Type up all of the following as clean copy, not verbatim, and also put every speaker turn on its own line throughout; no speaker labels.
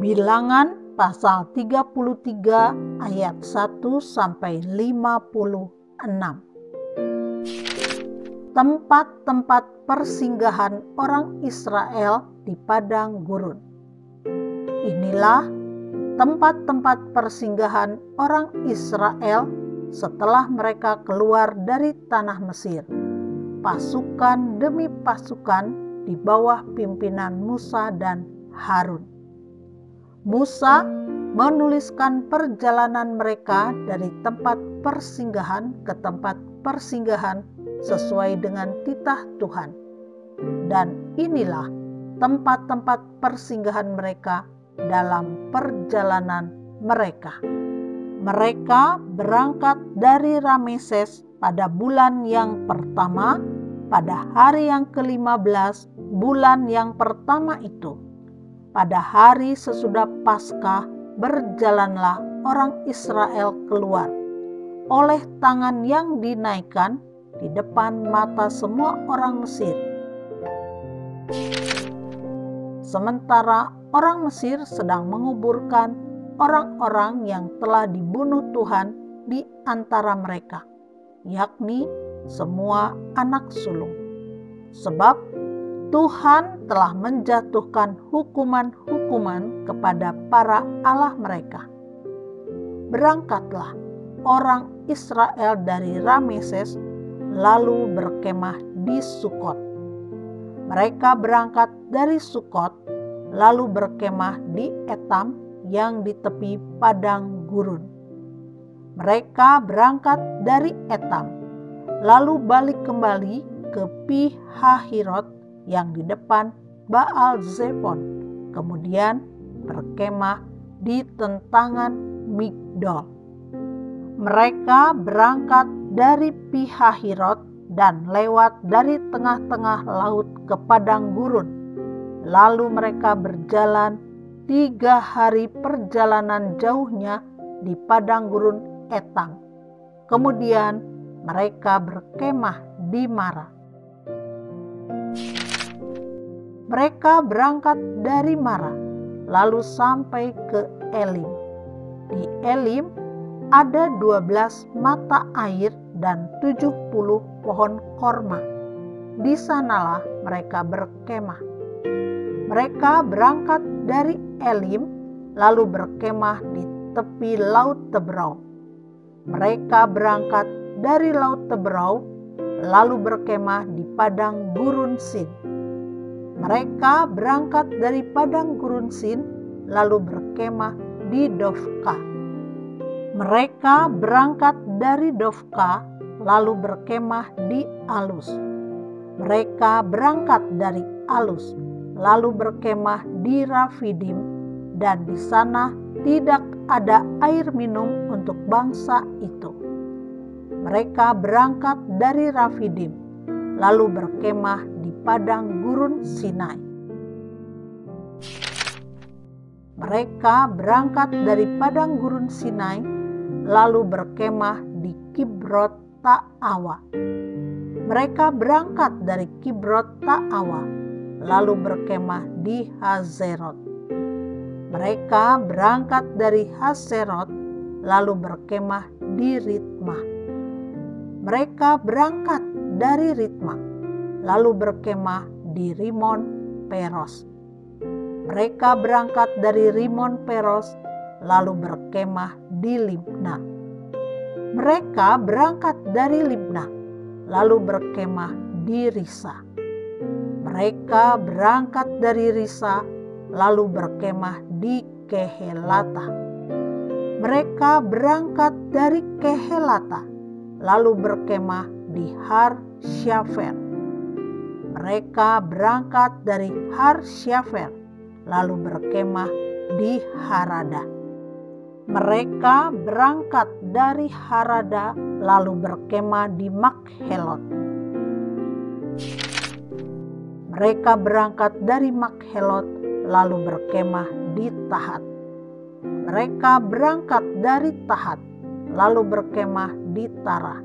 Bilangan pasal 33 ayat 1-56. Tempat-tempat persinggahan orang Israel di padang gurun. Inilah tempat-tempat persinggahan orang Israel setelah mereka keluar dari tanah Mesir. Pasukan demi pasukan di bawah pimpinan Musa dan Harun. Musa menuliskan perjalanan mereka dari tempat persinggahan ke tempat persinggahan sesuai dengan titah Tuhan. Dan inilah tempat-tempat persinggahan mereka dalam perjalanan mereka. Mereka berangkat dari Rameses pada bulan yang pertama, pada hari yang ke-15 bulan yang pertama itu. Pada hari sesudah Paskah berjalanlah orang Israel keluar oleh tangan yang dinaikkan di depan mata semua orang Mesir. Sementara orang Mesir sedang menguburkan orang-orang yang telah dibunuh Tuhan di antara mereka, yakni semua anak sulung. Sebab Tuhan telah menjatuhkan hukuman-hukuman kepada para allah mereka. Berangkatlah orang Israel dari Rameses lalu berkemah di Sukot. Mereka berangkat dari Sukot lalu berkemah di Etam yang di tepi padang gurun. Mereka berangkat dari Etam lalu balik kembali ke Pi-hahirot yang di depan Baal Zefon, kemudian berkemah di tentangan Migdol. Mereka berangkat dari Pi-hahirot dan lewat dari tengah-tengah laut ke padang gurun. Lalu mereka berjalan 3 hari perjalanan jauhnya di padang gurun Etam. Kemudian mereka berkemah di Mara. Mereka berangkat dari Mara, lalu sampai ke Elim. Di Elim ada 12 mata air dan 70 pohon korma. Di sanalah mereka berkemah. Mereka berangkat dari Elim, lalu berkemah di tepi Laut Tebrau. Mereka berangkat dari Laut Tebrau, lalu berkemah di padang gurun Sin. Mereka berangkat dari padang gurun Sin, lalu berkemah di Dofka. Mereka berangkat dari Dofka, lalu berkemah di Alus. Mereka berangkat dari Alus, lalu berkemah di Rafidim, dan di sana tidak ada air minum untuk bangsa itu. Mereka berangkat dari Rafidim, lalu berkemah di padang gurun Sinai. Mereka berangkat dari padang gurun Sinai, lalu berkemah di Kibrot Ta'awa. Mereka berangkat dari Kibrot Ta'awa, lalu berkemah di Hazerot. Mereka berangkat dari Hazerot, lalu berkemah di Ritma. Mereka berangkat dari Ritma, lalu berkemah di Rimon Peros. Mereka berangkat dari Rimon Peros, lalu berkemah di Libna. Mereka berangkat dari Libna, lalu berkemah di Risa. Mereka berangkat dari Risa, lalu berkemah di Kehelata. Mereka berangkat dari Kehelata, lalu berkemah di Har Syafer. Mereka berangkat dari Har Syafer, lalu berkemah di Harada. Mereka berangkat dari Harada, lalu berkemah di Makhelot. Mereka berangkat dari Makhelot, lalu berkemah di Tahat. Mereka berangkat dari Tahat, lalu berkemah di Tara.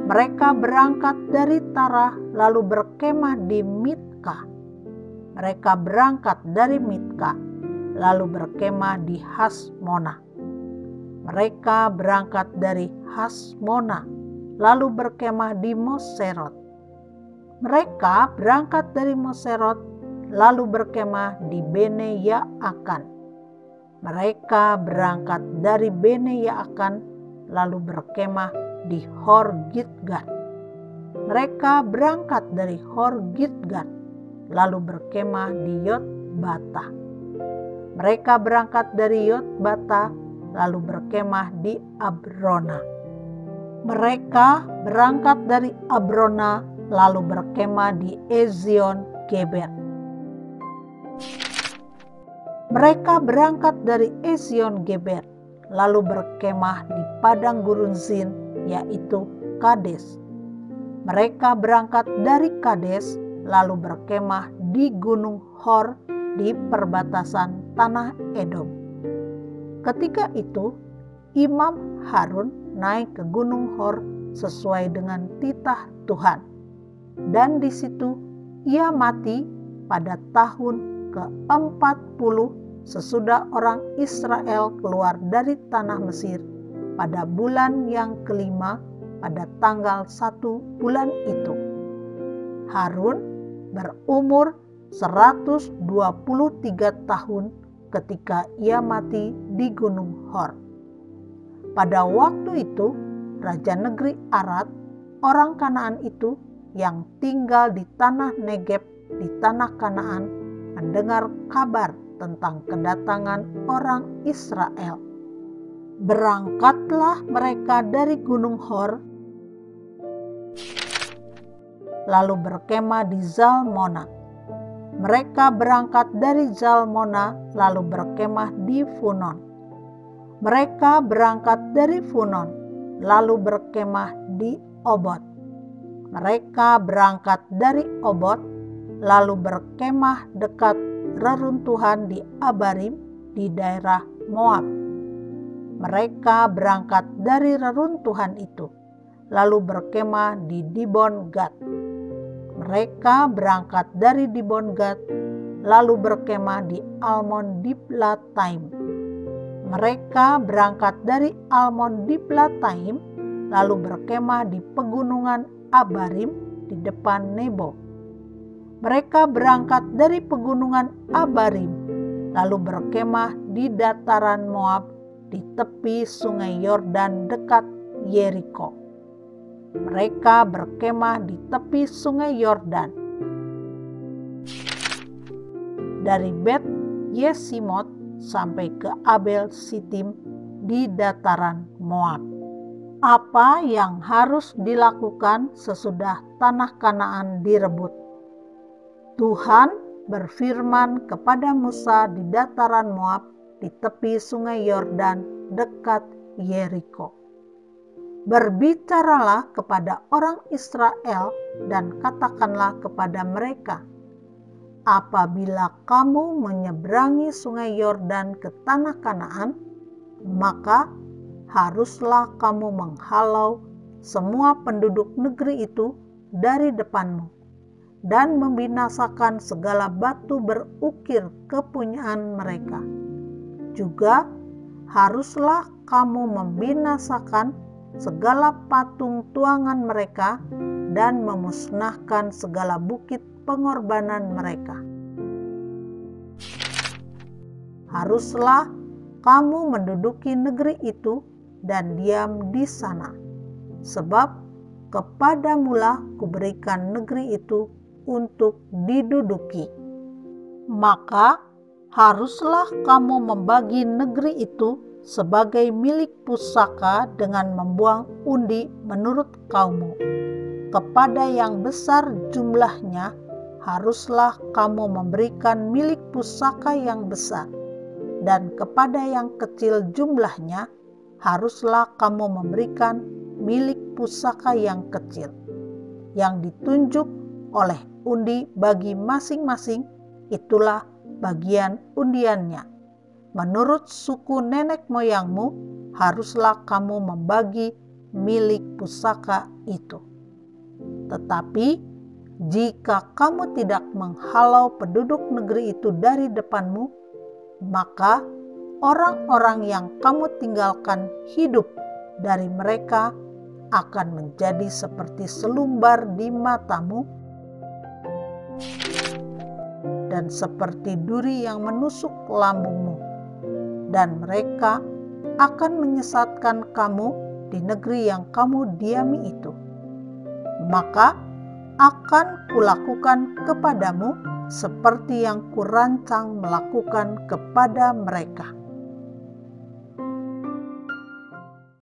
Mereka berangkat dari Tara, lalu berkemah di Mitka. Mereka berangkat dari Mitka, lalu berkemah di Hasmona. Mereka berangkat dari Hasmona, lalu berkemah di Moserot. Mereka berangkat dari Moserot, lalu berkemah di Bene Yaakan. Mereka berangkat dari Bene Yaakan, lalu berkemah di Hor Gidgad. Mereka berangkat dari Hor Gidgad, lalu berkemah di Yotbata. Mereka berangkat dari Yotbata, lalu berkemah di Abrona. Mereka berangkat dari Abrona, lalu berkemah di Ezion Geber. Mereka berangkat dari Ezion Geber, lalu berkemah di padang gurun Zin, yaitu Kades. Mereka berangkat dari Kades, lalu berkemah di Gunung Hor di perbatasan tanah Edom. Ketika itu, Imam Harun naik ke Gunung Hor sesuai dengan titah Tuhan. Dan di situ ia mati pada tahun ke-40 sesudah orang Israel keluar dari tanah Mesir pada bulan yang kelima pada tanggal 1 bulan itu. Harun berumur 123 tahun ketika ia mati di Gunung Hor. Pada waktu itu, raja negeri Arad, orang Kanaan itu yang tinggal di tanah Negeb di tanah Kanaan, mendengar kabar tentang kedatangan orang Israel. Berangkatlah mereka dari Gunung Hor, lalu berkemah di Zalmona. Mereka berangkat dari Zalmona, lalu berkemah di Funon. Mereka berangkat dari Funon, lalu berkemah di Obot. Mereka berangkat dari Obot, lalu berkemah dekat reruntuhan di Abarim di daerah Moab. Mereka berangkat dari reruntuhan itu, lalu berkemah di Dibon Gad. Mereka berangkat dari Dibon Gad, lalu berkemah di Almon Diblatayim. Mereka berangkat dari Almon Diblatayim, lalu berkemah di pegunungan Abarim di depan Nebo. Mereka berangkat dari pegunungan Abarim, lalu berkemah di dataran Moab di tepi sungai Yordan dekat Yeriko. Mereka berkemah di tepi sungai Yordan. Dari Bet Yesimot sampai ke Abel Sitim di dataran Moab. Apa yang harus dilakukan sesudah tanah Kanaan direbut? Tuhan berfirman kepada Musa di dataran Moab di tepi sungai Yordan dekat Yeriko. Berbicaralah kepada orang Israel dan katakanlah kepada mereka, apabila kamu menyeberangi sungai Yordan ke tanah Kanaan, maka haruslah kamu menghalau semua penduduk negeri itu dari depanmu dan membinasakan segala batu berukir kepunyaan mereka. Juga haruslah kamu membinasakan segala patung tuangan mereka dan memusnahkan segala bukit pengorbanan mereka. Haruslah kamu menduduki negeri itu dan diam di sana, sebab kepadamulah kuberikan negeri itu untuk diduduki. Maka haruslah kamu membagi negeri itu sebagai milik pusaka dengan membuang undi menurut kaummu. Kepada yang besar jumlahnya haruslah kamu memberikan milik pusaka yang besar, dan kepada yang kecil jumlahnya haruslah kamu memberikan milik pusaka yang kecil, yang ditunjuk oleh undi bagi masing-masing. Itulah bagian undiannya. Menurut suku nenek moyangmu haruslah kamu membagi milik pusaka itu. Tetapi jika kamu tidak menghalau penduduk negeri itu dari depanmu, maka orang-orang yang kamu tinggalkan hidup dari mereka akan menjadi seperti selumbar di matamu dan seperti duri yang menusuk lambungmu, dan mereka akan menyesatkan kamu di negeri yang kamu diami itu. Maka akan kulakukan kepadamu seperti yang kurancang melakukan kepada mereka.